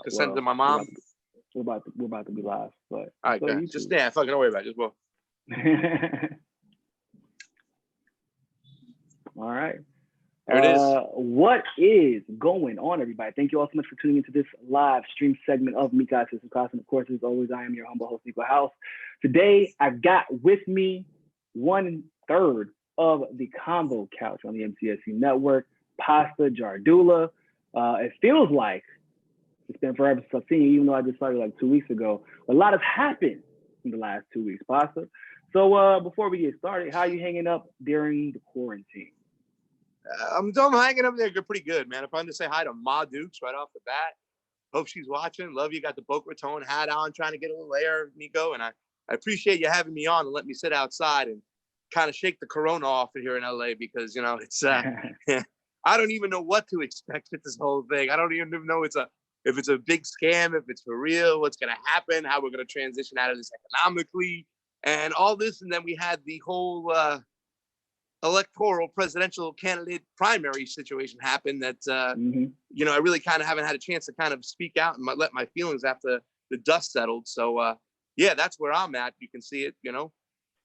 To send to my mom. We're about to be live, but all right, good. Just fucking don't worry about it. Just go. All right. There it is. What is going on, everybody? Thank you all so much for tuning into this live stream segment of Mika System Class. And of course, as always, I am your humble host, Niko House. Today, I got with me 1/3 of the combo couch on the MCSC Network, Pasta Jardula. It feels like it's been forever since I've seen you, even though I just started like 2 weeks ago. A lot has happened in the last 2 weeks, Pasta. So before we get started, how are you hanging up during the quarantine? I'm hanging up there pretty good, man. If I'm to say hi to Ma Dukes right off the bat, hope she's watching. Love you. Got the Boca Raton hat on, trying to get a little air, Niko. And I appreciate you having me on and let me sit outside and kind of shake the corona off here in LA because, you know, it's I don't even know what to expect with this whole thing. I don't even know if it's a big scam, if it's for real, what's going to happen, how we're going to transition out of this economically and all this. And then we had the whole electoral presidential candidate primary situation happen that, you know, I really kind of haven't had a chance to kind of speak out and let my feelings after the dust settled. So, yeah, that's where I'm at. You can see it, you know.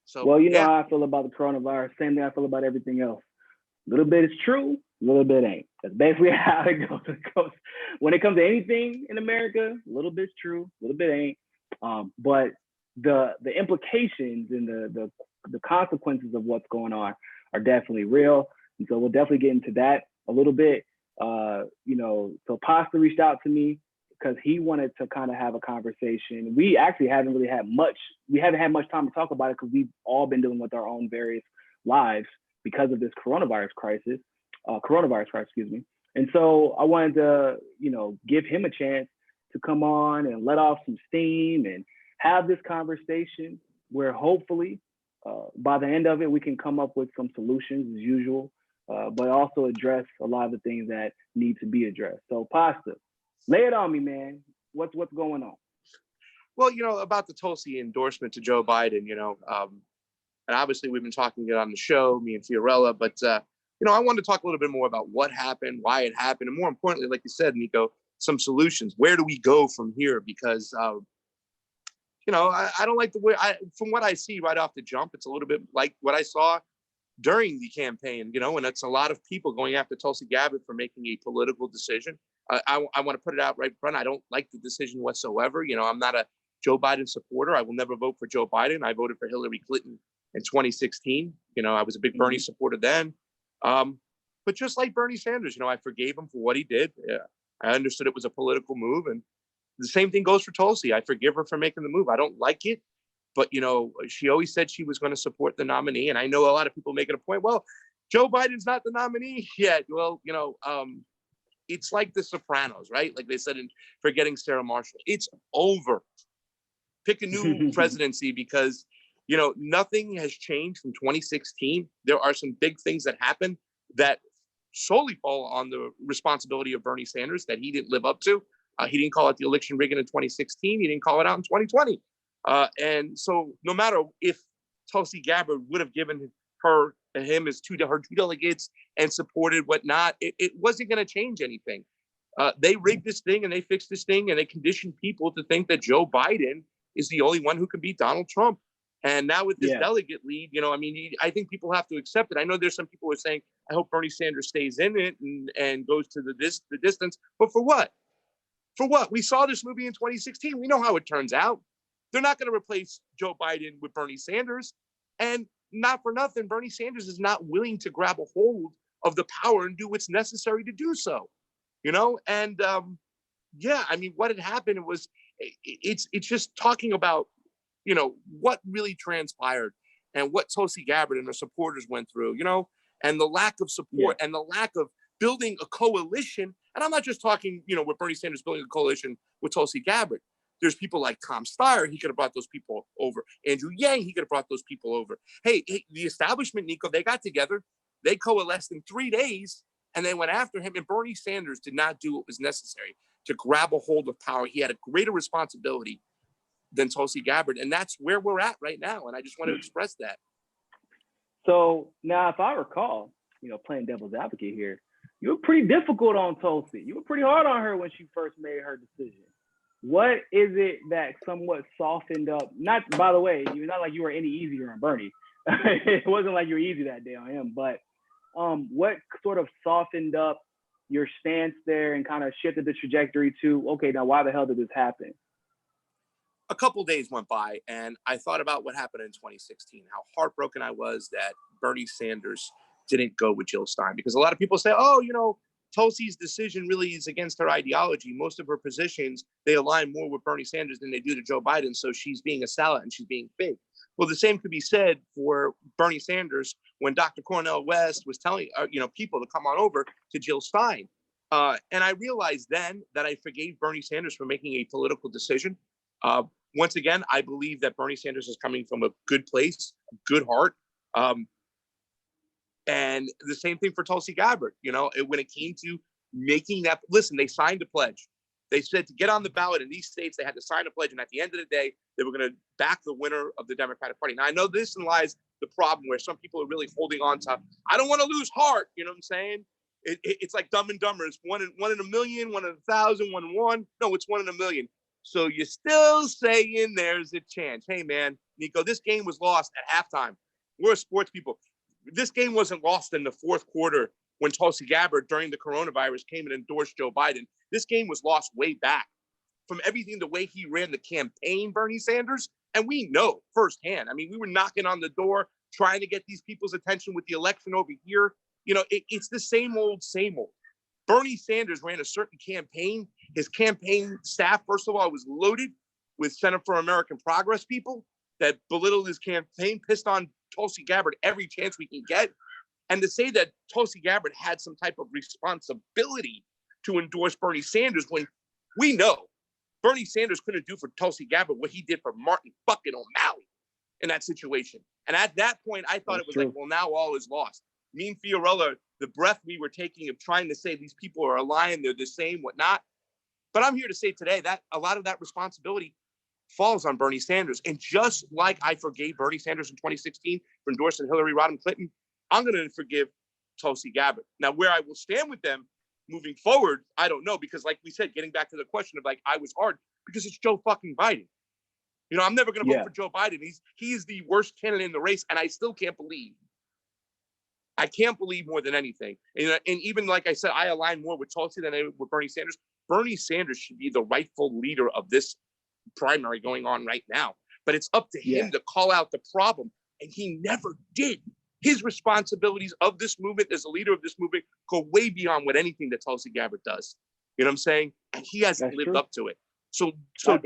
So, well, you know how I feel about the coronavirus. Same thing I feel about everything else. A little bit is true, a little bit ain't. That's basically how it goes. When it comes to anything in America, a little bit's true, a little bit ain't. But the implications and the consequences of what's going on are definitely real. And so we'll definitely get into that a little bit. You know, so Pasta reached out to me because he wanted to kind of have a conversation. We actually haven't had much time to talk about it because we've all been dealing with our own various lives because of this coronavirus crisis, excuse me. And so I wanted to, you know, give him a chance to come on and let off some steam and have this conversation where hopefully by the end of it, we can come up with some solutions as usual, but also address a lot of the things that need to be addressed. So Pasta, lay it on me, man. What's going on? Well, you know, about the Tulsi endorsement to Joe Biden, you know, and obviously we've been talking it on the show, me and Fiorella, but, you know, I wanted to talk a little bit more about what happened, why it happened, and more importantly, like you said, Niko, some solutions. Where do we go from here? Because, you know, I don't like the way, from what I see right off the jump, it's a little bit like what I saw during the campaign, you know, and it's a lot of people going after Tulsi Gabbard for making a political decision. I want to put it out right front. I don't like the decision whatsoever. You know, I'm not a Joe Biden supporter. I will never vote for Joe Biden. I voted for Hillary Clinton in 2016. You know, I was a big Bernie supporter then. But just like Bernie Sanders, you know, I forgave him for what he did. I understood it was a political move. And the same thing goes for Tulsi. I forgive her for making the move. I don't like it. But, you know, she always said she was going to support the nominee. And I know a lot of people making a point, well, Joe Biden's not the nominee yet. Well, you know, it's like The Sopranos, right? Like they said in Forgetting Sarah Marshall. It's over. Pick a new presidency because, you know, nothing has changed from 2016. There are some big things that happen that solely fall on the responsibility of Bernie Sanders that he didn't live up to. He didn't call out the election rigging in 2016. He didn't call it out in 2020. And so no matter if Tulsi Gabbard would have given her two delegates and supported whatnot, it wasn't going to change anything. They rigged this thing and they fixed this thing and they conditioned people to think that Joe Biden is the only one who can beat Donald Trump. And now with this delegate lead, you know, I mean, I think people have to accept it. I know there's some people who are saying, I hope Bernie Sanders stays in it and goes to the distance. But for what? For what? We saw this movie in 2016. We know how it turns out. They're not going to replace Joe Biden with Bernie Sanders. And not for nothing, Bernie Sanders is not willing to grab a hold of the power and do what's necessary to do so. You know, and yeah, I mean, what had happened was it's just talking about, you know, what really transpired and what Tulsi Gabbard and her supporters went through, you know, and the lack of support and the lack of building a coalition. And I'm not just talking, you know, with Bernie Sanders building a coalition with Tulsi Gabbard. There's people like Tom Steyer. He could have brought those people over. Andrew Yang, he could have brought those people over. Hey, the establishment, Niko, they got together. They coalesced in 3 days and they went after him. And Bernie Sanders did not do what was necessary to grab a hold of power. He had a greater responsibility than Tulsi Gabbard. And that's where we're at right now. And I just want to express that. So now, if I recall, you know, playing devil's advocate here, you were pretty difficult on Tulsi. You were pretty hard on her when she first made her decision. What is it that somewhat softened up? Not, by the way, you're not like you were any easier on Bernie. It wasn't like you were easy that day on him, but what sort of softened up your stance there and kind of shifted the trajectory to, okay, now why the hell did this happen? A couple days went by and I thought about what happened in 2016, how heartbroken I was that Bernie Sanders didn't go with Jill Stein, because a lot of people say, oh, you know, Tulsi's decision really is against her ideology. Most of her positions, they align more with Bernie Sanders than they do to Joe Biden. So she's being a sellout and she's being fake. Well, the same could be said for Bernie Sanders when Dr. Cornel West was telling people to come on over to Jill Stein. And I realized then that I forgave Bernie Sanders for making a political decision. Once again, I believe that Bernie Sanders is coming from a good place, a good heart. And the same thing for Tulsi Gabbard. When it came to making that, listen, they signed a pledge. They said to get on the ballot in these states, they had to sign a pledge. And at the end of the day, they were going to back the winner of the Democratic Party. Now, I know this lies the problem where some people are really holding on to, I don't want to lose heart. You know what I'm saying? It's like Dumb and Dumber. It's one in a million, 1 in 1,000, 1 in 1. No, it's 1 in a million. So you're still saying there's a chance. Hey, man, Niko, this game was lost at halftime. We're sports people. This game wasn't lost in the fourth quarter when Tulsi Gabbard during the coronavirus came and endorsed Joe Biden. This game was lost way back from everything, the way he ran the campaign, Bernie Sanders. And we know firsthand. I mean, we were knocking on the door, trying to get these people's attention with the election over here. It's the same old, same old. Bernie Sanders ran a certain campaign. His campaign staff, first of all, was loaded with Center for American Progress people that belittled his campaign, pissed on Tulsi Gabbard every chance we can get. And to say that Tulsi Gabbard had some type of responsibility to endorse Bernie Sanders when we know Bernie Sanders couldn't do for Tulsi Gabbard what he did for Martin fucking O'Malley in that situation. And at that point, I thought it was like, well, now all is lost. Me and Fiorella, the breath we were taking of trying to say these people are aligned, they're the same, whatnot. But I'm here to say today that a lot of that responsibility falls on Bernie Sanders. And just like I forgave Bernie Sanders in 2016 for endorsing Hillary Rodham Clinton, I'm going to forgive Tulsi Gabbard. Now, where I will stand with them moving forward, I don't know, because like we said, getting back to the question of like, I was hard because it's Joe fucking Biden. I'm never going to vote for Joe Biden. He's the worst candidate in the race. And I still can't believe more than anything. And even like I said, I align more with Tulsi than I do with Bernie Sanders. Bernie Sanders should be the rightful leader of this primary going on right now. But it's up to him to call out the problem. And he never did. His responsibilities of this movement as a leader of this movement go way beyond what anything that Tulsi Gabbard does. You know what I'm saying? And he hasn't lived up to it. So because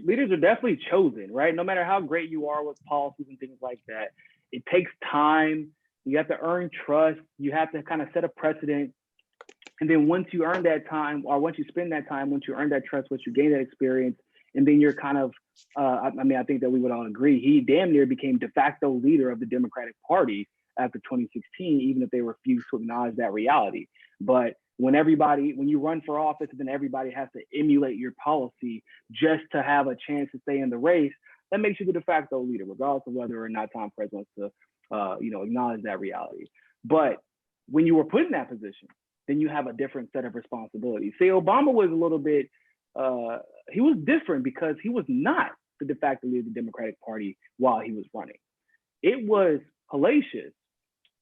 leaders are definitely chosen, right? No matter how great you are with policies and things like that, it takes time. You have to earn trust. You have to kind of set a precedent. And then once you earn that time, or once you spend that time, once you earn that trust, once you gain that experience, and then you're kind of, I think that we would all agree, he damn near became de facto leader of the Democratic Party after 2016, even if they refused to acknowledge that reality. But when you run for office, then everybody has to emulate your policy just to have a chance to stay in the race, that makes you the de facto leader, regardless of whether or not Tom Perez wants to, acknowledge that reality. But when you were put in that position, then you have a different set of responsibilities. See, Obama was a little bit, he was different because he was not the de facto leader of the Democratic Party while he was running. It was hellacious,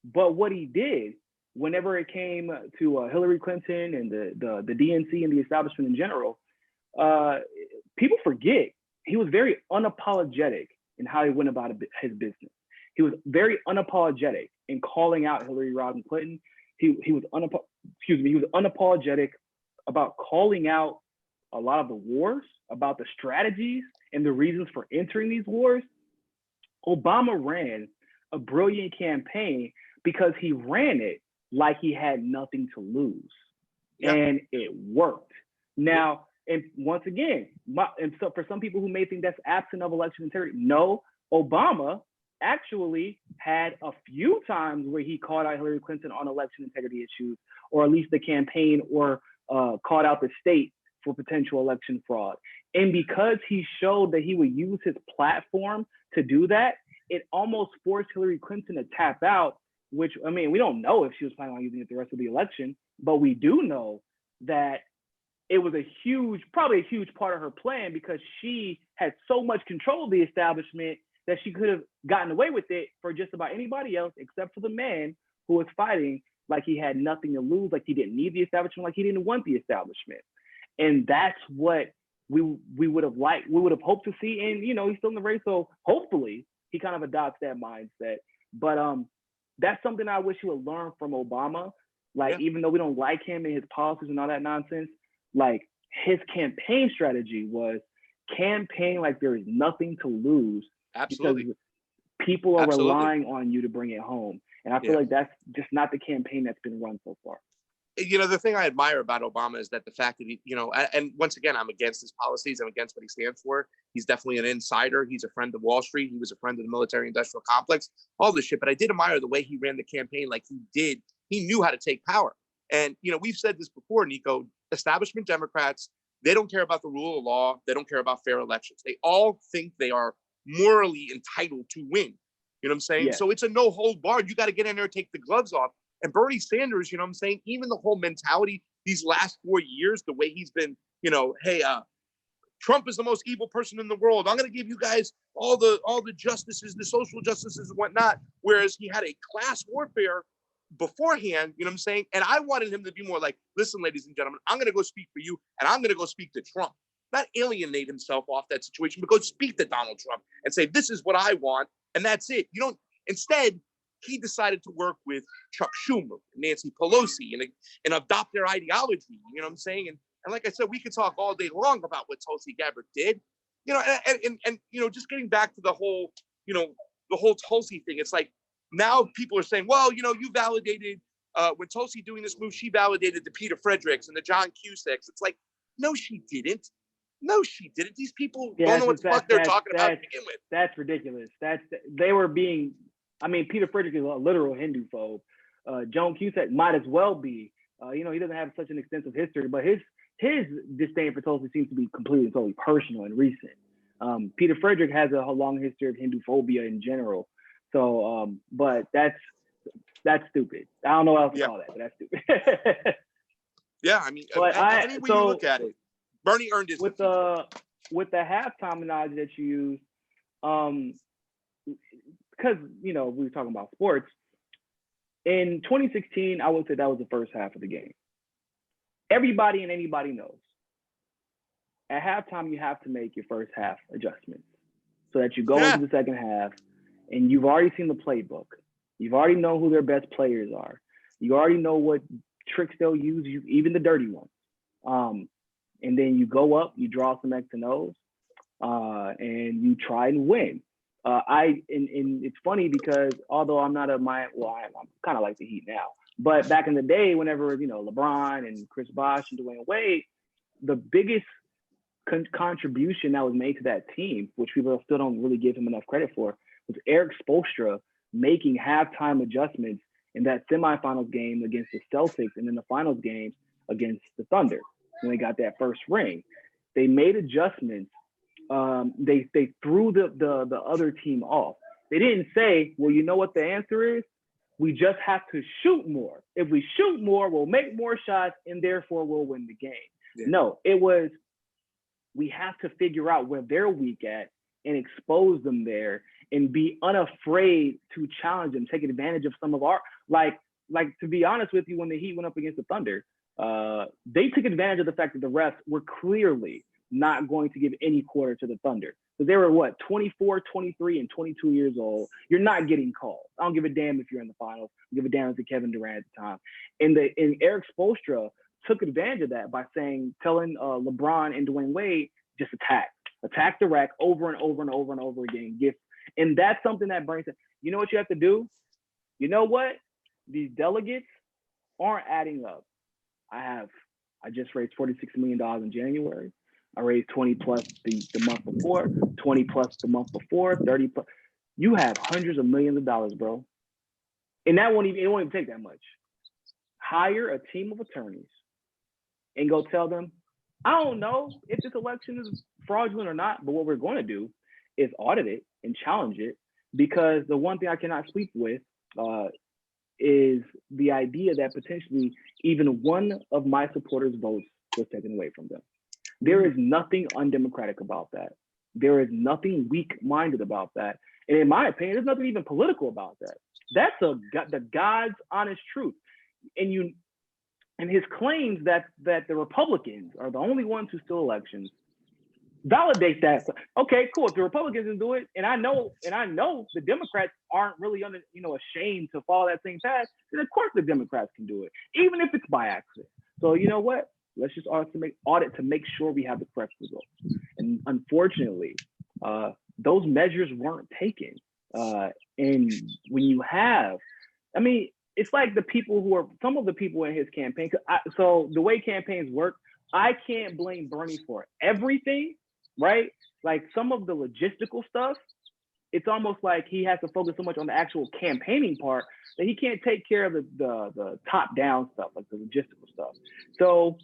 but what he did, whenever it came to Hillary Clinton and the DNC and the establishment in general, people forget he was very unapologetic in how he went about his business. He was very unapologetic in calling out Hillary Rodham Clinton. He was unapologetic about calling out a lot of the wars, about the strategies and the reasons for entering these wars. Obama ran a brilliant campaign because he ran it like he had nothing to lose. Yep. And it worked. Now, and once again, so for some people who may think that's absent of election integrity, no, Obama actually had a few times where he called out Hillary Clinton on election integrity issues, or at least the campaign, or called out the state for potential election fraud. And because he showed that he would use his platform to do that, it almost forced Hillary Clinton to tap out which, I mean, we don't know if she was planning on using it the rest of the election, but we do know that it was probably a huge part of her plan, because she had so much control of the establishment that she could have gotten away with it for just about anybody else except for the man who was fighting like he had nothing to lose, like he didn't need the establishment, like he didn't want the establishment. And that's what we would have hoped to see. And, you know, he's still in the race, so hopefully he kind of adopts that mindset. But that's something I wish he would learn from Obama. Like, even though we don't like him and his policies and all that nonsense, like, his campaign strategy was campaign like there is nothing to lose. Absolutely. Because people are relying on you to bring it home. And I feel like that's just not the campaign that's been run so far. You know, the thing I admire about Obama is that the fact that he, you know, and once again, I'm against his policies. I'm against what he stands for. He's definitely an insider. He's a friend of Wall Street. He was a friend of the military industrial complex, all this shit. But I did admire the way he ran the campaign like he did. He knew how to take power. And, you know, we've said this before, Niko, establishment Democrats, they don't care about the rule of law. They don't care about fair elections. They all think they are morally entitled to win. You know what I'm saying? So it's a no hold barred. You got to get in there and take the gloves off. And Bernie Sanders, you know what I'm saying? Even the whole mentality these last 4 years, the way he's been, you know, hey, Trump is the most evil person in the world. I'm going to give you guys all the justices, the social justices and whatnot. Whereas he had a class warfare beforehand, you know what I'm saying? And I wanted him to be more like, listen, ladies and gentlemen, I'm going to go speak for you, and I'm going to go speak to Trump. Not alienate himself off that situation, but go speak to Donald Trump and say, this is what I want. And that's it. You don't, instead, he decided to work with Chuck Schumer, Nancy Pelosi, and adopt their ideology. You know what I'm saying? And like I said, we could talk all day long about what Tulsi Gabbard did. You know, and you know, just getting back to the whole, you know, the whole Tulsi thing. It's like now people are saying, well, you know, you validated when Tulsi doing this move, she validated the Peter Fredericks and the John Cusacks. It's like, no, she didn't. No, she didn't. These people don't know what the fuck they're talking about to begin with. That's ridiculous. They were being. I mean, Peter Frederick is a literal Hindu phobe. John Cusack might as well be. You know, he doesn't have such an extensive history, but his disdain for Tulsi seems to be completely and totally personal and recent. Peter Frederick has a long history of Hindu phobia in general. So, but that's stupid. I don't know what else to call that, but that's stupid. Yeah, I mean, any way you look at it, Bernie earned his with the halftime analogy that you use, because, you know, we were talking about sports. In 2016, I would say that was the first half of the game. Everybody and anybody knows. At halftime, you have to make your first half adjustments so that you go into the second half and you've already seen the playbook. You've already know who their best players are. You already know what tricks they'll use, even the dirty ones. And then you go up, you draw some X and O's, and you try and win. And it's funny because although I'm not I'm kind of like the Heat now, but back in the day, whenever, you know, LeBron and Chris Bosh and Dwayne Wade, the biggest contribution that was made to that team, which people still don't really give him enough credit for, was Eric Spoelstra making halftime adjustments in that semifinals game against the Celtics and in the finals game against the Thunder when they got that first ring. They made adjustments. They threw the other team off. They didn't say, well, you know what the answer is? We just have to shoot more. If we shoot more, we'll make more shots, and therefore we'll win the game. Yeah. No, it was, we have to figure out where they're weak at and expose them there and be unafraid to challenge them, take advantage of some of our, like to be honest with you, when the Heat went up against the Thunder, they took advantage of the fact that the refs were clearly not going to give any quarter to the Thunder. So they were 24, 23, and 22 years old. You're not getting called. I don't give a damn if you're in the finals. I give a damn if it's Kevin Durant at the time. And Eric Spoelstra took advantage of that by telling LeBron and Dwayne Wade, just attack the rack over and over and over and over again. And that's something that brings it. You know what you have to do? You know what? These delegates aren't adding up. I just raised $46 million in January. I raised 20 plus the month before, 20 plus the month before, 30 plus. You have hundreds of millions of dollars, bro. And it won't even take that much. Hire a team of attorneys and go tell them, I don't know if this election is fraudulent or not, but what we're going to do is audit it and challenge it, because the one thing I cannot sleep with, is the idea that potentially even one of my supporters' votes was taken away from them. There is nothing undemocratic about that. There is nothing weak-minded about that. And in my opinion, there's nothing even political about that. That's the God's honest truth. And his claims that the Republicans are the only ones who steal elections validate that. Okay, cool. If the Republicans can do it, and I know the Democrats aren't really ashamed to follow that same path, then of course the Democrats can do it, even if it's by accident. So you know what? Let's just audit to make sure we have the correct results. And unfortunately, those measures weren't taken. And when you have, I mean, it's like some of the people in his campaign. So the way campaigns work, I can't blame Bernie for everything, right? Like some of the logistical stuff, it's almost like he has to focus so much on the actual campaigning part that he can't take care of the top-down stuff, like the logistical stuff. So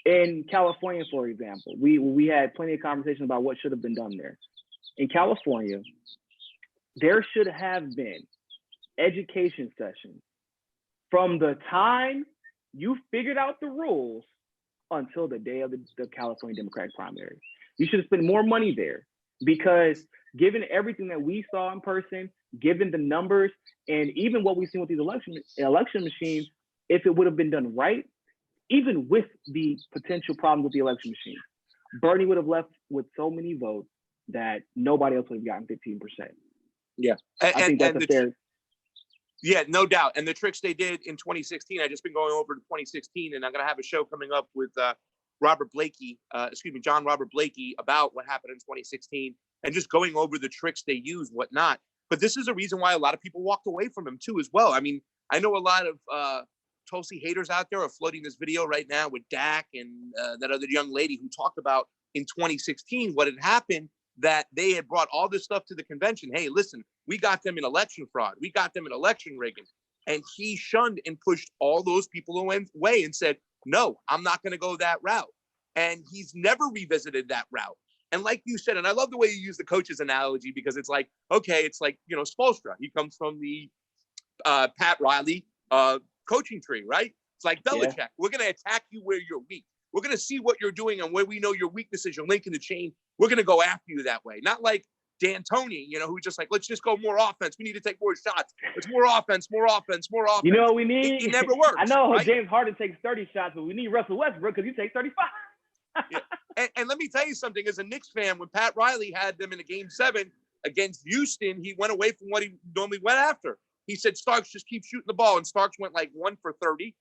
in California, for example, we had plenty of conversation about what should have been done there. In California, there should have been education sessions from the time you figured out the rules until the day of the California Democratic primary. You should have spent more money there, because given everything that we saw in person, given the numbers, and even what we've seen with these election machines, if it would have been done right, even with the potential problems with the election machine, Bernie would have left with so many votes that nobody else would have gotten 15%. Yeah, I think that's a fair. Yeah, no doubt. And the tricks they did in 2016, I just been going over to 2016, and I'm going to have a show coming up with John Robert Blakey about what happened in 2016 and just going over the tricks they used, whatnot. But this is a reason why a lot of people walked away from him too, as well. I mean, I know a lot of Tulsi haters out there are floating this video right now with Dak and that other young lady who talked about in 2016 what had happened, that they had brought all this stuff to the convention. Hey, listen, we got them in election fraud. We got them in election rigging. And he shunned and pushed all those people away and said, no, I'm not going to go that route. And he's never revisited that route. And like you said, and I love the way you use the coach's analogy, because it's like, okay, it's like, Spoelstra. He comes from the Pat Riley coaching tree, right? It's like Belichick. Yeah. We're going to attack you where you're weak. We're going to see what you're doing and where we know your weaknesses, your link in the chain. We're going to go after you that way. Not like D'Antoni, who's just like, let's just go more offense. We need to take more shots. It's more offense, more offense, more offense. You know what we need? It never works. I know right? James Harden takes 30 shots, but we need Russell Westbrook because he takes 35. Yeah. And let me tell you something. As a Knicks fan, when Pat Riley had them in a game 7 against Houston, he went away from what he normally went after. He said, Starks, just keep shooting the ball. And Starks went like 1 for 30.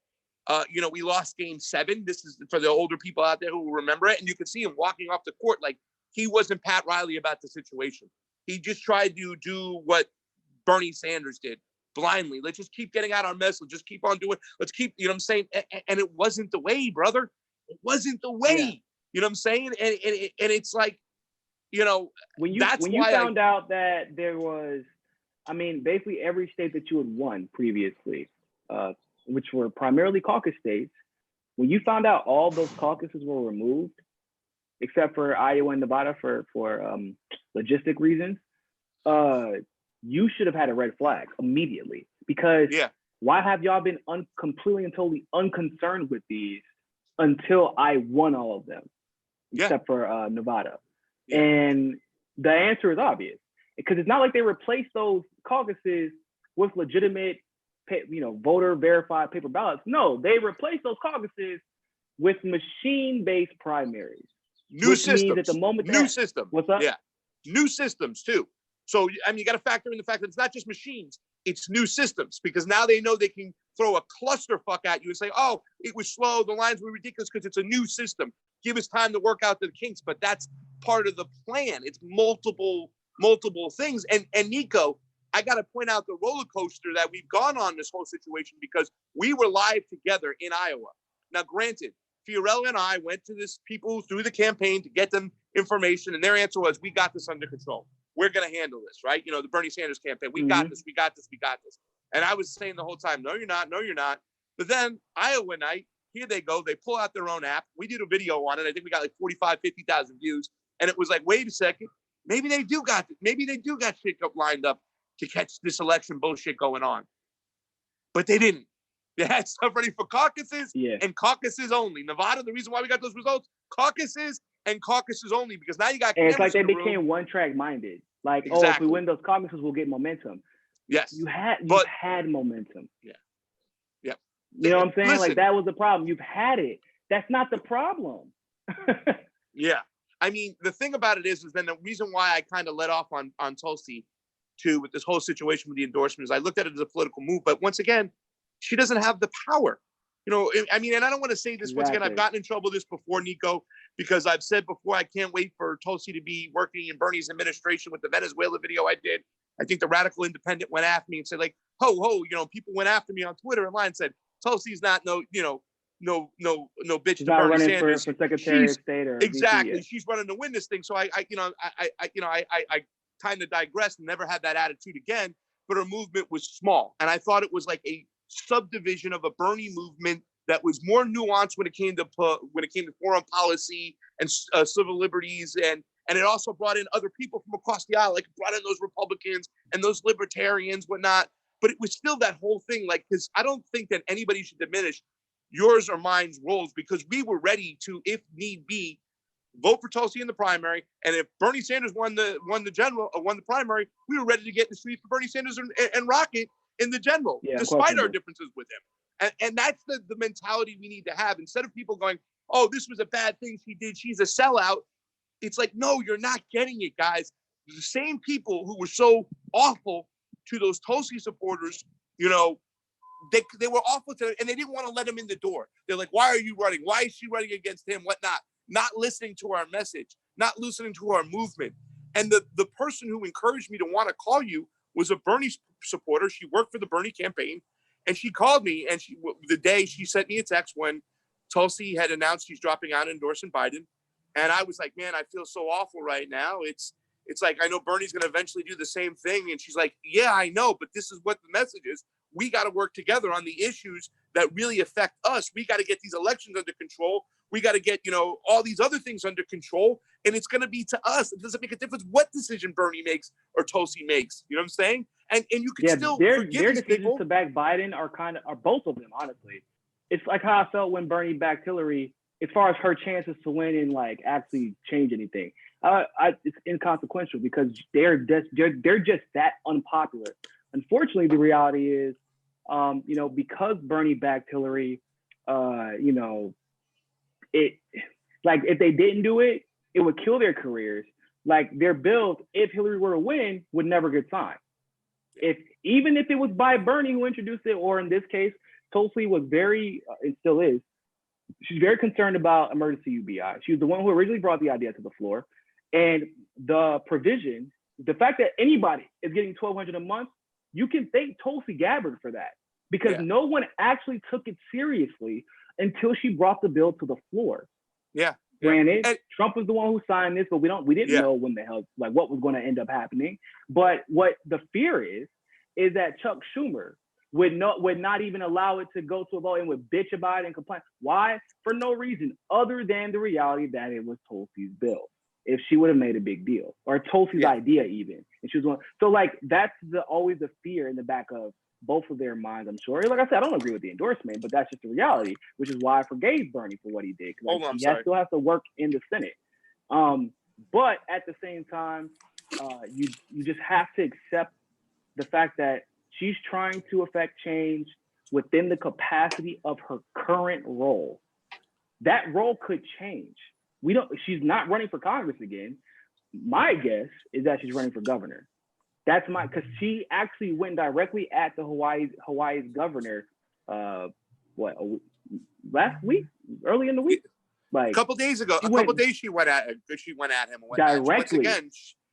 We lost game 7. This is for the older people out there who will remember it. And you could see him walking off the court like he wasn't Pat Riley about the situation. He just tried to do what Bernie Sanders did blindly. Let's just keep getting out our message. Just keep on doing. Let's keep, you know what I'm saying? And it wasn't the way, brother. It wasn't the way. Yeah. You know what I'm saying? And it's like, when you found out that there was, basically every state that you had won previously, which were primarily caucus states, when you found out all those caucuses were removed, except for Iowa and Nevada for logistic reasons, you should have had a red flag immediately. Because why have y'all been completely and totally unconcerned with these until I won all of them, except for Nevada? Yeah. And the answer is obvious, because it's not like they replaced those caucuses with legitimate, voter verified paper ballots. No, they replaced those caucuses with machine-based primaries. New systems. At the moment new systems. What's up? Yeah, new systems too. So you got to factor in the fact that it's not just machines; it's new systems, because now they know they can throw a clusterfuck at you and say, "Oh, it was slow. The lines were ridiculous because it's a new system. Give us time to work out the kinks." But that's part of the plan. It's multiple things. And Niko, I got to point out the roller coaster that we've gone on this whole situation, because we were live together in Iowa. Now, granted, Fiorella and I went to this people through the campaign to get them information, and their answer was, we got this under control. We're going to handle this, right? The Bernie Sanders campaign. We got this, we got this, we got this. And I was saying the whole time, no, you're not, no, you're not. But then Iowa night, here they go. They pull out their own app. We did a video on it. I think we got like 50,000 views. And it was like, wait a second. Maybe they do got shit lined up to catch this election bullshit going on. but they didn't. They had stuff ready for caucuses and caucuses only. Nevada, the reason why we got those results, caucuses and caucuses only, because now you got and cameras it's like they in the became room. one-track minded. Like, Exactly. oh, if we win those caucuses, we'll get momentum. Yes. You had momentum. Yeah. Yeah. You know what I'm saying? Listen, like, that was the problem. You've had it. That's not the problem. Yeah. I mean, the thing about it is then the reason why I kind of let off on Tulsi too with this whole situation with the endorsement is I looked at it as a political move, but once again, she doesn't have the power. You know, I mean, and I don't want to say this once again, I've gotten in trouble this before, Niko, because I've said before, I can't wait for Tulsi to be working in Bernie's administration with the Venezuela video I did. I think the Radical Independent went after me and said, like, ho, you know, people went after me on Twitter and line and said, Tulsi's not no bitch to Bernie Sanders. For Secretary of State or exactly. VP, She's running to win this thing. So I kind of digressed and never had that attitude again. But her movement was small, and I thought it was like a subdivision of a Bernie movement that was more nuanced when it came to foreign policy and civil liberties, and it also brought in other people from across the aisle, like it brought in those Republicans and those libertarians, whatnot. But it was still that whole thing, like, because I don't think that anybody should diminish yours or mine's roles, because we were ready to, if need be, vote for Tulsi in the primary. And if Bernie Sanders won the primary, we were ready to get in the streets for Bernie Sanders and Rocket in the general, despite our differences with him. And that's the mentality we need to have. Instead of people going, oh, this was a bad thing she did, she's a sellout. It's like, no, you're not getting it, guys. The same people who were so awful to those Tulsi supporters, you know, they were awful to them, and they didn't want to let him in the door. They're like, why are you running? Why is she running against him? Whatnot. Not listening to our message, not listening to our movement. And the person who encouraged me to want to call you was a Bernie supporter. She worked for the Bernie campaign, and she called me, and the day she sent me a text when Tulsi had announced she's dropping out and endorsing Biden. And I was like, man, I feel so awful right now. It's like, I know Bernie's going to eventually do the same thing. And she's like, yeah, I know, but this is what the message is. We got to work together on the issues that really affect us. We got to get these elections under control. We got to get, you know, all these other things under control. And it's going to be to us. It doesn't make a difference what decision Bernie makes or Tulsi makes. You know what I'm saying? And you can still forgive their these decisions people. To back Biden are both of them, honestly. It's like how I felt when Bernie backed Hillary, as far as her chances to win and like actually change anything. It's inconsequential because they're just that unpopular. Unfortunately, the reality is, you know, because Bernie backed Hillary, you know, it, like, if they didn't do it, it would kill their careers. Like, their bills, if Hillary were to win, would never get signed. Even if it was by Bernie who introduced it, or in this case, Tulsi was very, it still is, she's very concerned about emergency UBI. She was the one who originally brought the idea to the floor. And the provision, the fact that anybody is getting $1,200 a month, you can thank Tulsi Gabbard for that, because no one actually took it seriously until she brought the bill to the floor. Granted, Trump was the one who signed this, but we didn't know when the hell, like, what was going to end up happening. But what the fear is that Chuck Schumer would not even allow it to go to a vote and would bitch about it and complain. Why? For no reason other than the reality that it was Tulsi's bill. If she would have made a big deal, or Tulsi's idea even, and she was one. So like, that's always the fear in the back of both of their minds, I'm sure. Like I said, I don't agree with the endorsement, but that's just the reality, which is why I forgave Bernie for what he did. Like, he still has to work in the Senate. But at the same time, you just have to accept the fact that she's trying to affect change within the capacity of her current role. That role could change. She's not running for Congress again. My guess is that she's running for governor. Because she actually went directly at the Hawaii's governor, last week, early in the week, like a couple days ago. She went at him and directly. Once again,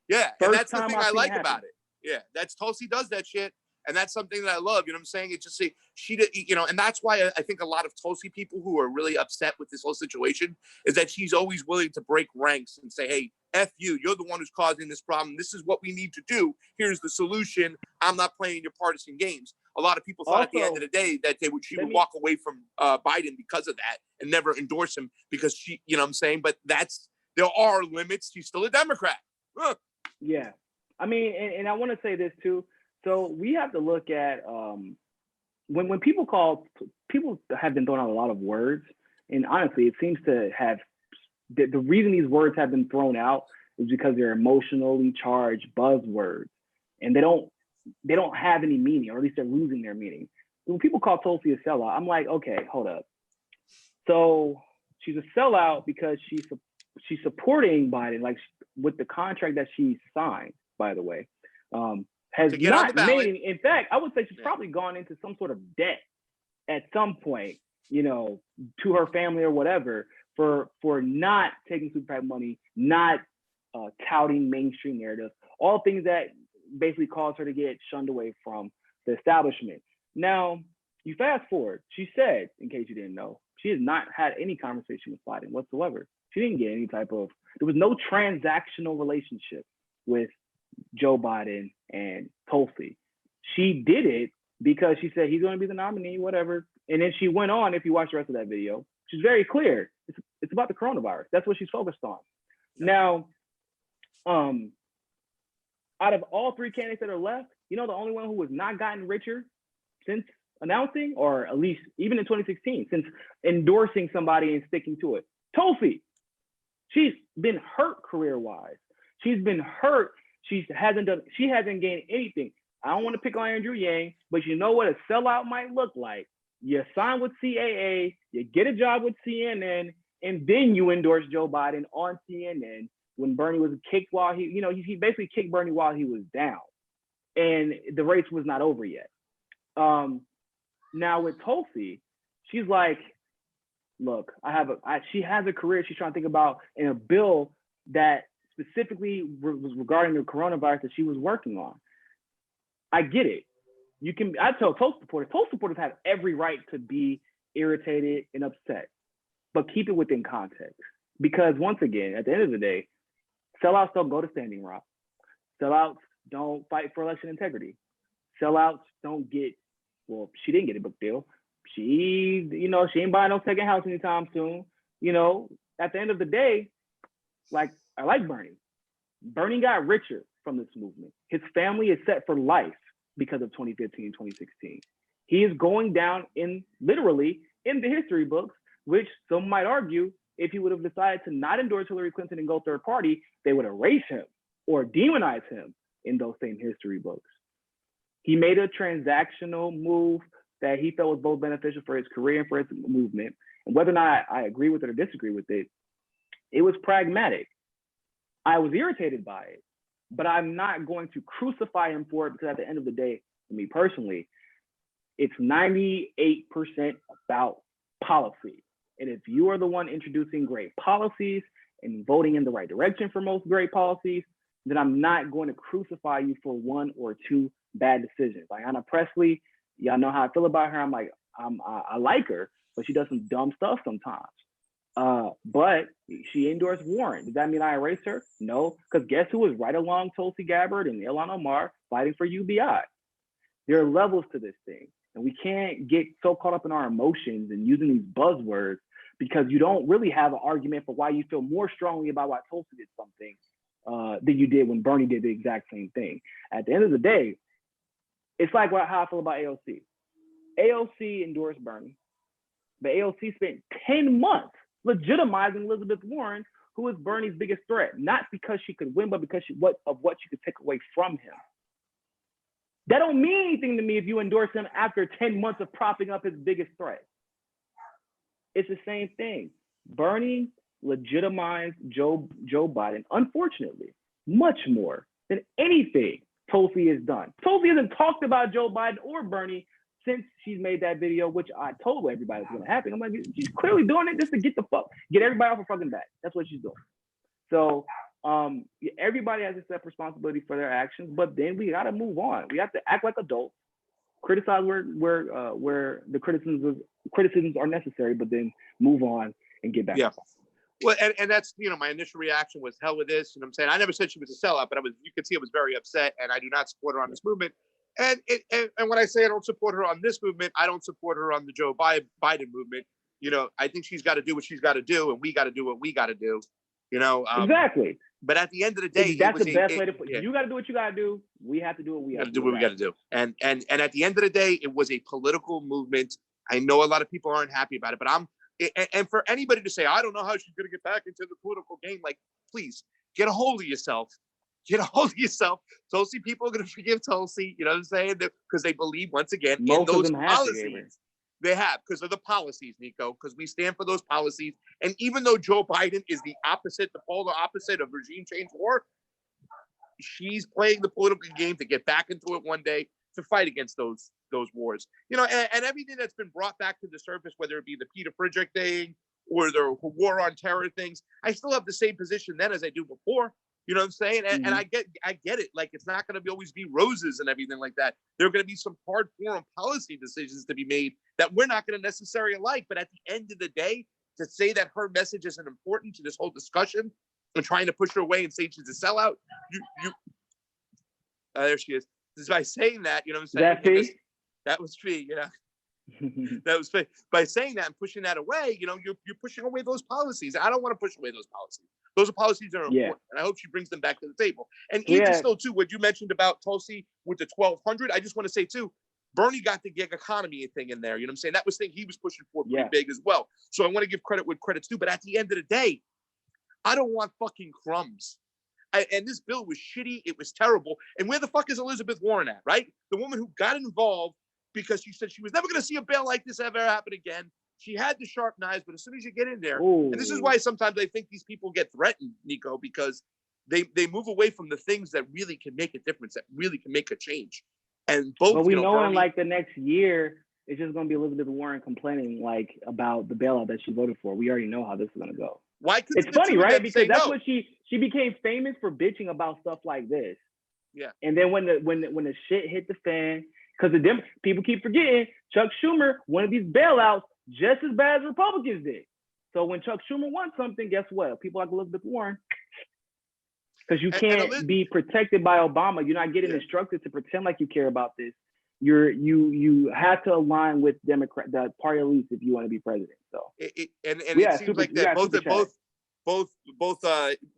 and that's the thing I like about it. Yeah, that's Tulsi does that shit. And that's something that I love. You know what I'm saying? It's just she did, you know, and that's why I think a lot of Tulsi people who are really upset with this whole situation is that she's always willing to break ranks and say, hey, F you, you're the one who's causing this problem. This is what we need to do. Here's the solution. I'm not playing your partisan games. A lot of people thought at the end of the day that she would walk away from Biden because of that and never endorse him because she, you know what I'm saying? But there are limits. She's still a Democrat. Yeah. I mean, and I want to say this too. So we have to look at, when people have been throwing out a lot of words, and honestly, it seems to have the reason these words have been thrown out is because they're emotionally charged buzzwords, and they don't have any meaning, or at least they're losing their meaning. When people call Tulsi a sellout, I'm like, okay, hold up. So she's a sellout because she's supporting Biden, like with the contract that she signed, by the way, has not made. In fact, I would say she's probably gone into some sort of debt at some point, you know, to her family or whatever, for not taking super PAC money, not touting mainstream narratives, all things that basically caused her to get shunned away from the establishment. Now, you fast forward, she said, in case you didn't know, she has not had any conversation with Biden whatsoever. She didn't get any type of, there was no transactional relationship with Joe Biden and Tulsi. She did it because she said he's going to be the nominee, whatever. And then she went on, if you watch the rest of that video, she's very clear. It's about the coronavirus. That's what she's focused on. Now, out of all three candidates that are left, you know, the only one who has not gotten richer since announcing, or at least even in 2016, since endorsing somebody and sticking to it, Tulsi. She's been hurt career-wise. She's been hurt. She hasn't gained anything. I don't want to pick on Andrew Yang, but you know what a sellout might look like. You sign with CAA, you get a job with CNN, and then you endorse Joe Biden on CNN when Bernie was kicked while he basically kicked Bernie while he was down, and the race was not over yet. Now with Tulsi, she's like, look, she has a career she's trying to think about in a bill that specifically was regarding the coronavirus that she was working on. I get it. I tell Tulsi supporters have every right to be irritated and upset, but keep it within context. Because once again, at the end of the day, sellouts don't go to Standing Rock. Sellouts don't fight for election integrity. Sellouts don't get, well, she didn't get a book deal. She ain't buying no second house anytime soon. You know, at the end of the day, like, I like Bernie. Bernie got richer from this movement. His family is set for life because of 2015, 2016. He is going down literally in the history books, which some might argue, if he would have decided to not endorse Hillary Clinton and go third party, they would erase him or demonize him in those same history books. He made a transactional move that he felt was both beneficial for his career and for his movement. And whether or not I agree with it or disagree with it, it was pragmatic. I was irritated by it, but I'm not going to crucify him for it, because at the end of the day, for me personally, it's 98% about policy. And if you are the one introducing great policies and voting in the right direction for most great policies, then I'm not going to crucify you for one or two bad decisions. Like Ayanna Pressley, y'all know how I feel about her. I like her, but she does some dumb stuff sometimes. But she endorsed Warren. Does that mean I erase her? No, because guess who was right along Tulsi Gabbard and Ilhan Omar fighting for UBI? There are levels to this thing, and we can't get so caught up in our emotions and using these buzzwords, because you don't really have an argument for why you feel more strongly about why Tulsi did something than you did when Bernie did the exact same thing. At the end of the day, it's like how I feel about AOC. AOC endorsed Bernie, but AOC spent 10 months legitimizing Elizabeth Warren, who is Bernie's biggest threat, not because she could win, but because of what she could take away from him. That don't mean anything to me if you endorse him after 10 months of propping up his biggest threat. It's the same thing. Bernie legitimized Joe Biden, unfortunately, much more than anything Tulsi has done. Tulsi hasn't talked about Joe Biden or Bernie since she's made that video, which I told everybody was going to happen. I'm like, she's clearly doing it just to get everybody off her fucking back. That's what she's doing. So everybody has a set responsibility for their actions, but then we got to move on. We have to act like adults, criticize where the criticisms are necessary, but then move on and get back. Yeah. Well, and that's, my initial reaction was hell with this. And I'm saying, I never said she was a sellout, but you could see I was very upset, and I do not support her on this movement. And when I say I don't support her on this movement, I don't support her on the Joe Biden movement. I think she's got to do what she's got to do, and we got to do what we got to do. You know, exactly. But at the end of the day, that's the best way to put. You got to do what you got to do. We have to do what we have to do. What we got to do. And at the end of the day, it was a political movement. I know a lot of people aren't happy about it, but and for anybody to say, I don't know how she's going to get back into the political game, like, please get a hold of yourself. Get a hold of yourself. Tulsi people are going to forgive Tulsi. You know what I'm saying? Because they believe, once again, in those policies. They have, because of the policies, Niko, because we stand for those policies. And even though Joe Biden is the polar opposite of regime change war, she's playing the political game to get back into it one day to fight against those wars. You know, and everything that's been brought back to the surface, whether it be the Peter Friedrich thing or the war on terror things, I still have the same position then as I do before. You know what I'm saying? And, and I get it. Like, it's not going to always be roses and everything like that. There are going to be some hard foreign policy decisions to be made that we're not going to necessarily like. But at the end of the day, to say that her message isn't important to this whole discussion and trying to push her away and say she's a sellout, there she is. Just by saying that, you know what I'm saying? That was Fee, you know. That was by saying that and pushing that away, you know, you're pushing away those policies. I don't want to push away those policies. Those are policies that are important, and I hope she brings them back to the table. And even still, too, what you mentioned about Tulsi with the 1,200, I just want to say, too, Bernie got the gig economy thing in there. You know what I'm saying? That was the thing he was pushing for pretty big as well. So I want to give credit where credit's due. But at the end of the day, I don't want fucking crumbs. And this bill was shitty. It was terrible. And where the fuck is Elizabeth Warren at, right? The woman who got involved because she said she was never going to see a bill like this ever happen again. She had the sharp knives, but as soon as you get in there, and this is why sometimes I think these people get threatened, Niko, because they move away from the things that really can make a difference, that really can make a change. And both, but we know Bernie, in like the next year, it's just going to be Elizabeth Warren complaining like about the bailout that she voted for. We already know how this is going to go. Why? It's funny, right? Because that's what she became famous for, bitching about stuff like this. Yeah. And then when the shit hit the fan, because people keep forgetting, Chuck Schumer wanted these bailouts just as bad as Republicans did. So when Chuck Schumer wants something, guess what? People like Elizabeth Warren, because you can't be protected by Obama. You're not getting instructed to pretend like you care about this. You have to align with the party elites if you want to be president. So it seems like that both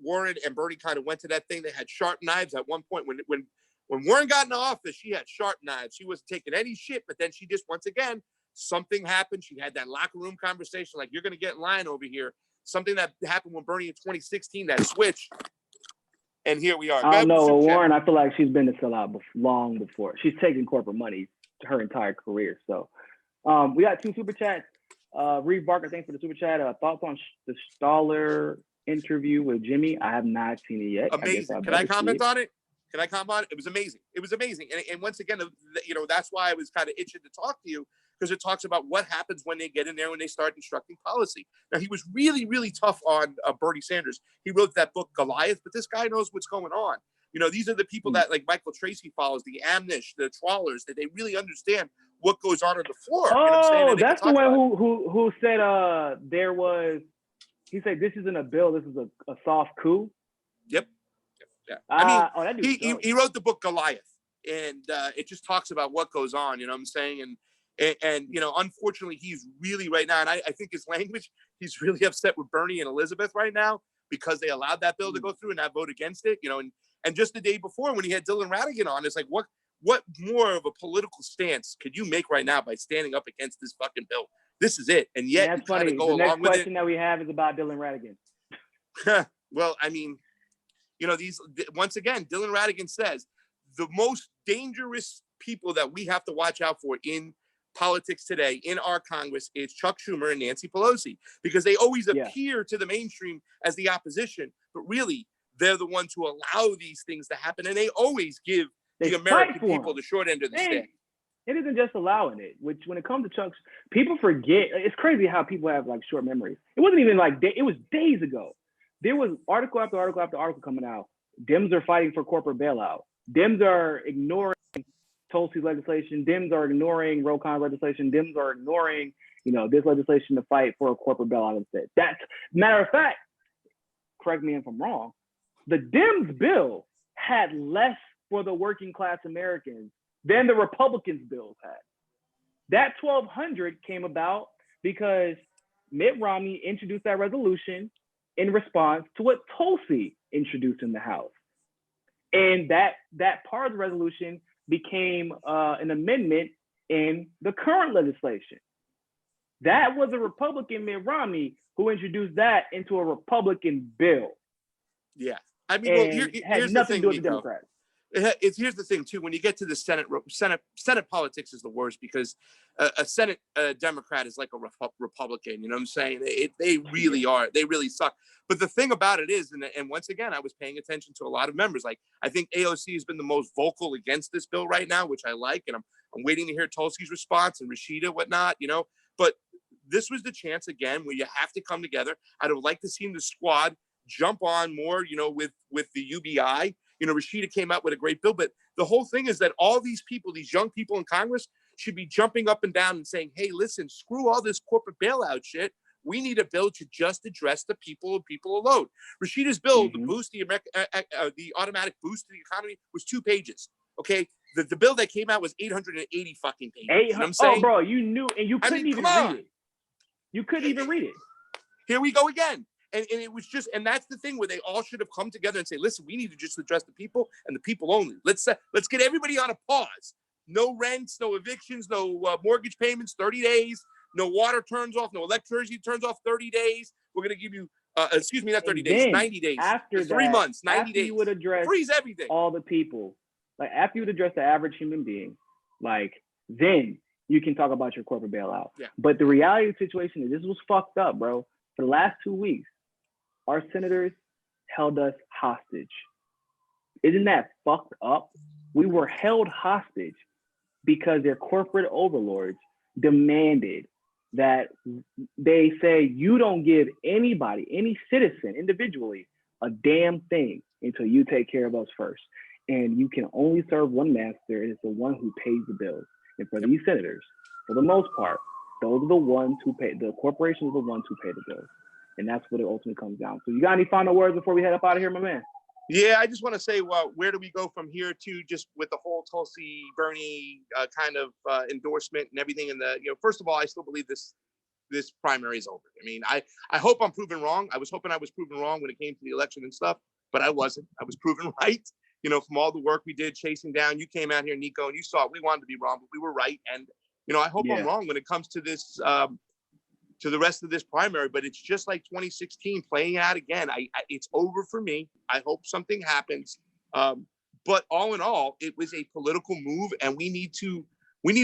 Warren and Bernie kind of went to that thing. They had sharp knives at one point. When Warren got in office, she had sharp knives. She wasn't taking any shit, but then she just, once again, something happened. She had that locker room conversation, like, you're going to get in line over here. Something that happened with Bernie in 2016, that switch. And here we are. I don't know. Warren, I feel like she's been to sellout long before. She's taken corporate money her entire career. So we got 2 super chats. Reeve Barker, thanks for the super chat. Thoughts on the Stoller interview with Jimmy? I have not seen it yet. Amazing. Can I comment on it? It was amazing. It was amazing. And once again, you know, that's why I was kind of itching to talk to you, because it talks about what happens when they get in there, when they start instructing policy. Now, he was really, really tough on Bernie Sanders. He wrote that book, Goliath, but this guy knows what's going on. You know, these are the people that, like Michael Tracy follows, the Amnish, the trawlers, that they really understand what goes on the floor. Oh, you know what I'm saying? That's the one who said there was, he said, this isn't a bill, this is a soft coup. Yep. Yeah. I mean, he wrote the book Goliath, and it just talks about what goes on, you know what I'm saying? And you know, unfortunately, he's really right now, and I think his language, he's really upset with Bernie and Elizabeth right now because they allowed that bill to go through and not vote against it, you know, and just the day before when he had Dylan Ratigan on, it's like, what more of a political stance could you make right now by standing up against this fucking bill? This is it. And yet, that's funny. The next question that we have is about Dylan Ratigan. Well, I mean, you know, once again, Dylan Ratigan says the most dangerous people that we have to watch out for in politics today in our Congress is Chuck Schumer and Nancy Pelosi, because they always appear to the mainstream as the opposition, but really they're the ones who allow these things to happen, and they always give the American people the short end of the stick. It isn't just allowing it, which when it comes to Chuck, people forget. It's crazy how people have like short memories. It wasn't even like it was days ago. There was article after article after article coming out. Dems are fighting for corporate bailout. Dems are ignoring Tulsi legislation. Dems are ignoring Ro Khan's legislation. Dems are ignoring, you know, this legislation to fight for a corporate bailout instead. That's, matter of fact, correct me if I'm wrong, the Dems bill had less for the working class Americans than the Republicans' bills had. That 1,200 came about because Mitt Romney introduced that resolution in response to what Tulsi introduced in the House. And that part of the resolution became an amendment in the current legislation. That was a Republican, Mitt Romney, who introduced that into a Republican bill. Yeah. I mean, well, here's the thing, to do with the Niko. Democrats. Here's the thing too. When you get to the Senate politics is the worst, because a Senate Democrat is like a Republican. You know what I'm saying? They really are. They really suck. But the thing about it is, and once again, I was paying attention to a lot of members. Like, I think AOC has been the most vocal against this bill right now, which I like, and I'm waiting to hear Tulsi's response and Rashida, whatnot. You know, but this was the chance again where you have to come together. I'd have liked to see the squad jump on more, you know, with the UBI. You know, Rashida came out with a great bill, but the whole thing is that all these people, these young people in Congress, should be jumping up and down and saying, hey, listen, screw all this corporate bailout shit. We need a bill to just address the people and people alone. Rashida's bill, the boost, the automatic boost to the economy, was 2 pages. Okay, the bill that came out was 880 fucking pages. You know what I'm saying? Oh, bro, you knew, and you couldn't even read it. You couldn't even read it. Here we go again. And it was just, and that's the thing where they all should have come together and say, listen, we need to just address the people and the people only. Let's get everybody on a pause. No rents, no evictions, no mortgage payments, 30 days. No water turns off, no electricity turns off, 30 days. We're going to give you, not 30 days, 90 days. After 3 months, 90 days. You would address freeze everything. All the people. Like, after you would address the average human being, like, then you can talk about your corporate bailout. Yeah. But the reality of the situation is, this was fucked up, bro. For the last 2 weeks, our senators held us hostage. Isn't that fucked up? We were held hostage because their corporate overlords demanded that they say, you don't give anybody, any citizen individually, a damn thing until you take care of us first. And you can only serve one master, and it's the one who pays the bills. And for these senators, for the most part, those are the ones who pay, the corporations are the ones who pay the bills. And that's what it ultimately comes down. So you got any final words before we head up out of here, my man? Yeah, I just want to say, well, where do we go from here to just with the whole Tulsi Bernie kind of endorsement and everything? And first of all, I still believe this primary is over. I mean, I hope I'm proven wrong. I was hoping I was proven wrong when it came to the election and stuff, but I wasn't. I was proven right. You know, from all the work we did chasing down, you came out here, Niko, and you saw it. We wanted to be wrong, but we were right. And, I hope I'm wrong when it comes to this, to the rest of this primary, but it's just like 2016 playing out again. It's over for me. I hope something happens. But all in all, it was a political move, and we need to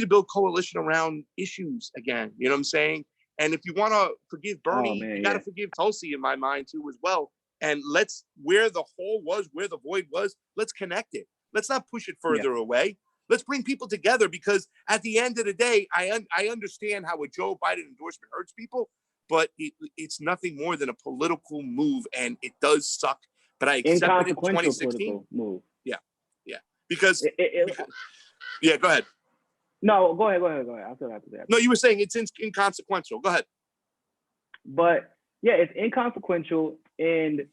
build coalition around issues again. You know what I'm saying? And if you want to forgive Bernie, you got to forgive Tulsi, in my mind too, as well. And where the hole was, where the void was, let's connect it. Let's not push it further away. Let's bring people together, because at the end of the day, I understand how a Joe Biden endorsement hurts people, but it's nothing more than a political move, and it does suck. But I accepted it in 2016. Move. Yeah. Because yeah, go ahead. No, go ahead. I'll still have to say that. No, you were saying it's inconsequential. Go ahead. But yeah, it's inconsequential, and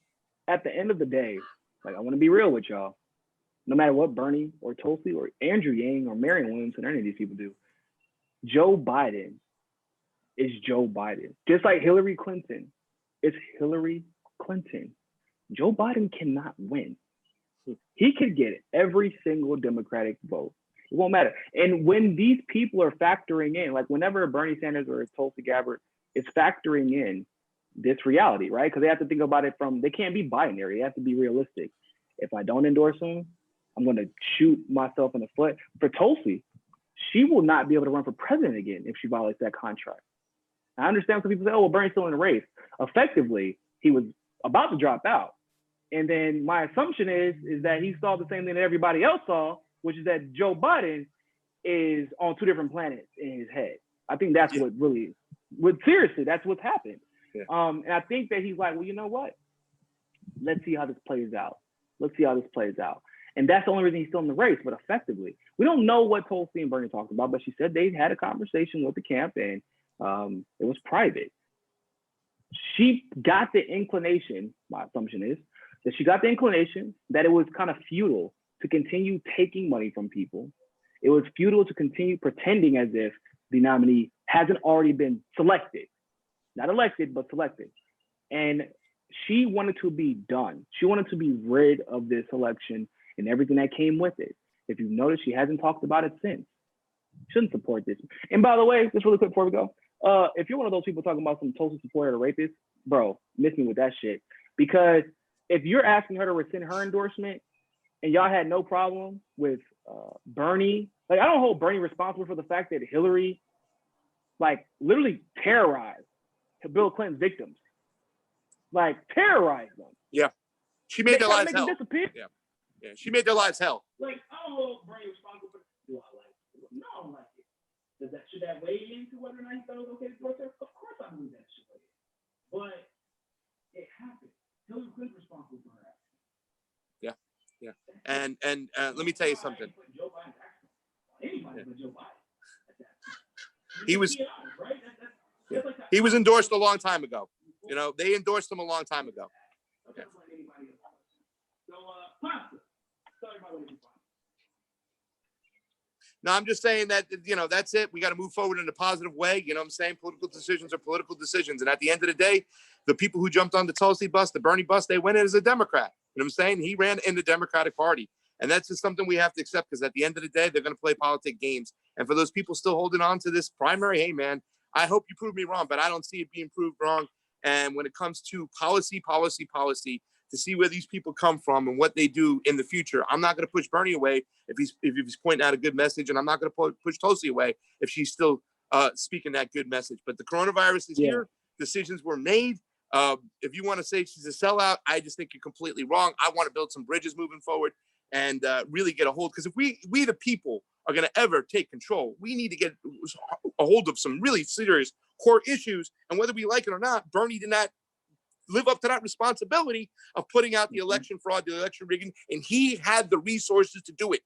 at the end of the day, like, I want to be real with y'all. No matter what Bernie or Tulsi or Andrew Yang or Marianne Williamson or any of these people do, Joe Biden is Joe Biden. Just like Hillary Clinton, it's Hillary Clinton. Joe Biden cannot win. He could get every single Democratic vote. It won't matter. And when these people are factoring in, like whenever Bernie Sanders or Tulsi Gabbard is factoring in this reality, right? Because they have to think about it they can't be binary. They have to be realistic. If I don't endorse them, I'm going to shoot myself in the foot. For Tulsi, she will not be able to run for president again if she violates that contract. I understand some people say, oh, well, Bernie's still in the race. Effectively, he was about to drop out. And then my assumption is that he saw the same thing that everybody else saw, which is that Joe Biden is on 2 different planets in his head. I think that's what really, seriously, that's what's happened. Yeah. And I think that he's like, well, you know what? Let's see how this plays out. And that's the only reason he's still in the race. But effectively, we don't know what Tulsi and Bernie talked about, but she said they had a conversation with the camp, and it was private. She got the inclination, my assumption is, that she got the inclination that it was kind of futile to continue taking money from people. It was futile to continue pretending as if the nominee hasn't already been selected. Not elected, but selected. And she wanted to be done. She wanted to be rid of this election and everything that came with it. If you notice, she hasn't talked about it since. Shouldn't support this. And by the way, just really quick before we go, if you're one of those people talking about some Tulsi supporter or rapist, bro, miss me with that shit. Because if you're asking her to rescind her endorsement and y'all had no problem with Bernie, like I don't hold Bernie responsible for the fact that Hillary like literally terrorized Bill Clinton's victims. Like terrorized them. Yeah. She made their lives hell. Disappear. Yeah. Yeah. She made their lives hell. Like, I don't hold Bernie responsible for do I like it? No, I don't like it. Should that weigh into whether or not he thought it was okay to protest? Of course I believe that should weigh in. But it happened. Hillary Clinton's responsible for her action. Yeah. Yeah. And let me tell you something. Anybody but Joe Biden. He was endorsed a long time ago. You know, they endorsed him a long time ago. Okay. No, I'm just saying that, you know, that's it. We got to move forward in a positive way. You know what I'm saying? Political decisions are political decisions. And at the end of the day, the people who jumped on the Tulsi bus, the Bernie bus, they went in as a Democrat. You know what I'm saying? He ran in the Democratic Party. And that's just something we have to accept because at the end of the day, they're going to play politic games. And for those people still holding on to this primary, hey, man, I hope you prove me wrong, but I don't see it being proved wrong. And when it comes to policy, to see where these people come from and what they do in the future, I'm not going to push Bernie away if he's pointing out a good message, and I'm not going to push Tulsi away if she's still speaking that good message. But the coronavirus is here. Decisions were made. If you want to say she's a sellout, I just think you're completely wrong. I want to build some bridges moving forward and really get a hold. Because if we the people are going to ever take control, we need to get a hold of some really serious core issues. And whether we like it or not, Bernie did not live up to that responsibility of putting out the election fraud, the election rigging, and he had the resources to do it.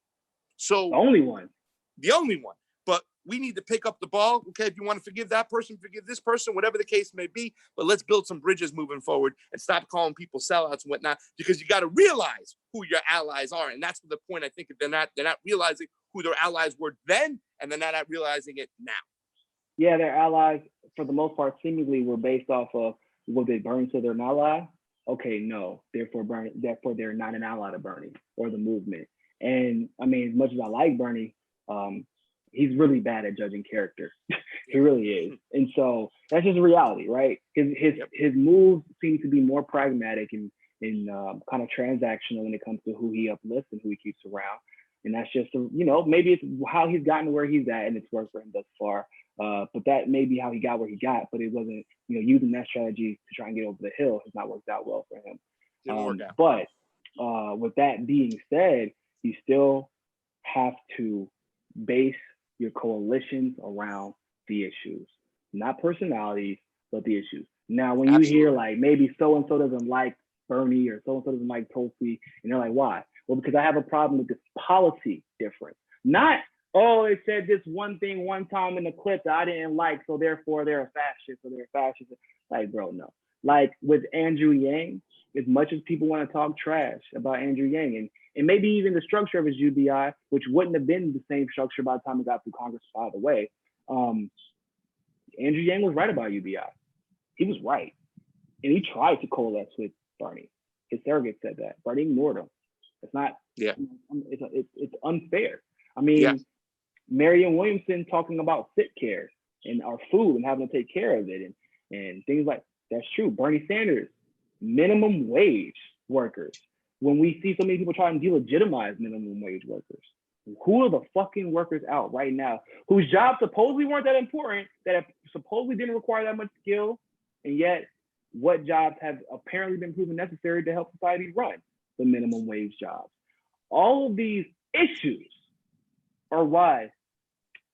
So the only one. But we need to pick up the ball. Okay, if you want to forgive that person, forgive this person, whatever the case may be. But let's build some bridges moving forward and stop calling people sellouts and whatnot, because you got to realize who your allies are. And that's the point. I think they're not realizing who their allies were then, and they're not realizing it now. Yeah, their allies, for the most part, seemingly were based off of, well, did Bernie say they're an ally? Okay, no. Therefore, they're not an ally to Bernie or the movement. And I mean, as much as I like Bernie, he's really bad at judging character. He really is. And so that's just a reality, right? His moves seem to be more pragmatic and kind of transactional when it comes to who he uplifts and who he keeps around. And that's just, maybe it's how he's gotten to where he's at and it's worked for him thus far. But that may be how he got where he got, but it wasn't, using that strategy to try and get over the hill has not worked out well for him. Didn't work out. But with that being said, you still have to base your coalitions around the issues, not personalities, but the issues. Now, when you hear like maybe so-and-so doesn't like Bernie or so-and-so doesn't like Tulsi, and they're like, why? Well, because I have a problem with this policy difference. Not, oh, it said this one thing one time in the clip that I didn't like, so therefore they're a fascist or they're a fascist. Like, bro, no. Like with Andrew Yang, as much as people want to talk trash about Andrew Yang and maybe even the structure of his UBI, which wouldn't have been the same structure by the time it got through Congress, by the way, Andrew Yang was right about UBI. He was right. And he tried to coalesce with Bernie. His surrogate said that. Bernie ignored him. It's not, it's unfair. I mean, Marianne Williamson talking about sick care and our food and having to take care of it and things like that's true. Bernie Sanders, minimum wage workers. When we see so many people trying to delegitimize minimum wage workers, who are the fucking workers out right now whose jobs supposedly weren't that important, that supposedly didn't require that much skill, and yet what jobs have apparently been proven necessary to help society run? The minimum wage jobs. All of these issues are why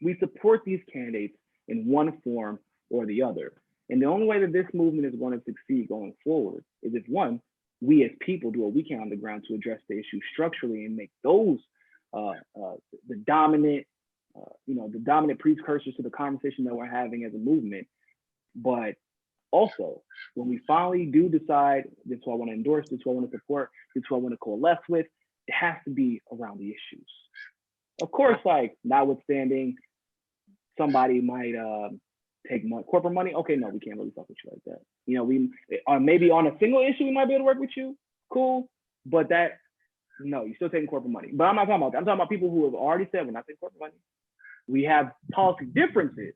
we support these candidates in one form or the other. And the only way that this movement is going to succeed going forward is if, one, we as people do what we can on the ground to address the issue structurally and make those the dominant precursors to the conversation that we're having as a movement. But also, when we finally do decide, this is who I want to endorse, this is who I want to support, this is who I want to coalesce with, it has to be around the issues. Of course, like notwithstanding, somebody might take money, corporate money. Okay, no, we can't really fuck with you like that. You know, we maybe on a single issue we might be able to work with you. Cool, but that no, you're still taking corporate money. But I'm not talking about that. I'm talking about people who have already said we're not taking corporate money. We have policy differences,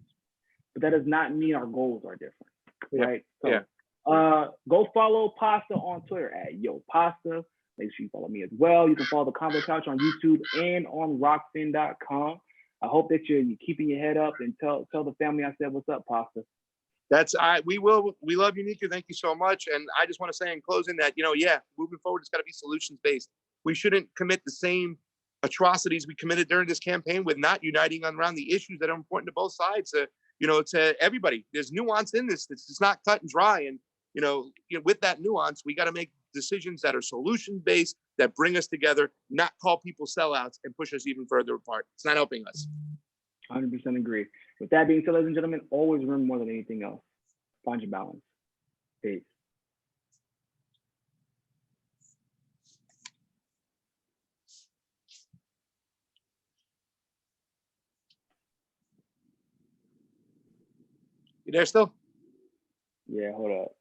but that does not mean our goals are different, right? So, go follow Pasta on Twitter at @YoPasta. Make sure you follow me as well. You can follow the Combo Couch on YouTube and on Rockfin.com. I hope that you're keeping your head up and tell the family I said what's up, Pasta. We love you, Niko. Thank you so much. And I just want to say in closing that, moving forward, it's got to be solutions based. We shouldn't commit the same atrocities we committed during this campaign with not uniting around the issues that are important to both sides. To everybody, there's nuance in this. It's not cut and dry. And, with that nuance, we got to make decisions that are solution based, that bring us together, not call people sellouts and push us even further apart. It's not helping us. 100% agree. With that being said, ladies and gentlemen, always remember more than anything else, find your balance. Peace. You there still? Yeah, hold up.